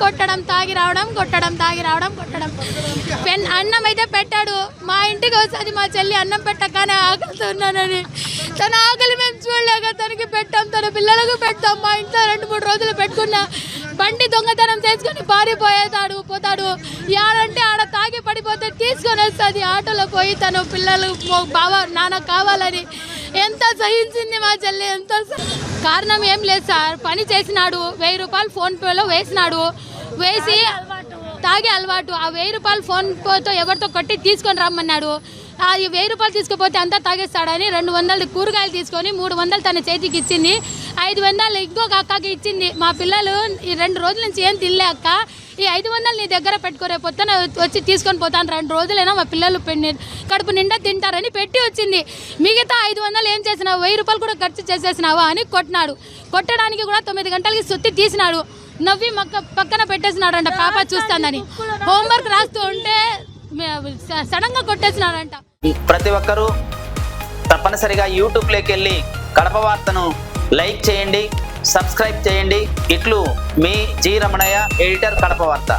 కొట్టడం, తాగి రావడం, కొట్టడం. అన్నం అయితే పెట్టాడు. మా ఇంటికి వస్తుంది మా చెల్లి అన్నం పెట్టగానే ఆకలితో ఉన్నానని. తన ఆకలి మేము చూడలేక తనకి పెట్టాం, తన పిల్లలకు పెట్టాం. మా ఇంట్లో 2-3 రోజులు పెట్టుకున్నా. బండి దొంగతనం చేసుకుని పోతాడు. యాడంటే ఆడ తాగి పడిపోతే తీసుకొని వస్తుంది ఆటోలో పోయి. తను పిల్లలు బావ నాన్న కావాలని ఎంత సహించింది మా చెల్లి. ఎంత కారణం ఏం లేదు సార్. పని చేసినాడు, 1000 రూపాయలు ఫోన్పేలో వేసినాడు. వేసి తాగే అలవాటు. ఆ 1000 రూపాయలు ఫోన్పేతో ఎవరితో కొట్టి తీసుకొని రమ్మన్నాడు. ఆ 1000 రూపాయలు తీసుకుపోతే అంతా తాగేస్తాడని 200 కూరగాయలు తీసుకొని 300 తన చేతికి ఇచ్చింది. 500 ఇంకొక అక్కకి ఇచ్చింది. మా పిల్లలు ఈ 2 రోజుల నుంచి ఏం తినలే అక్క, ఈ 500 నీ దగ్గర పెట్టుకోరే, పొద్దున వచ్చి తీసుకొని పోతాను, 2 రోజులైనా మా పిల్లలు కడుపు నిండా తింటారని పెట్టి వచ్చింది. మిగతా 500 ఏం చేసినావు, 1000 రూపాయలు కూడా ఖర్చు చేసేసినావా అని కొట్టినాడు. కొట్టడానికి కూడా 9 గంటలకి సుత్తి తీసినాడు. నవ్వి పక్కన పెట్టేసినాడంట పాప చూస్తానని. హోంవర్క్ రాస్తూ ఉంటే సడన్ గా కొట్టేసినాడంట. ప్రతి ఒక్కరూ తప్పనిసరిగా యూట్యూబ్లోకి వెళ్ళి కడప వార్తను లైక్ చేయండి, సబ్స్క్రైబ్ చేయండి. ఇట్లు మీ జి రమణయ్య, ఎడిటర్, కడప వార్త.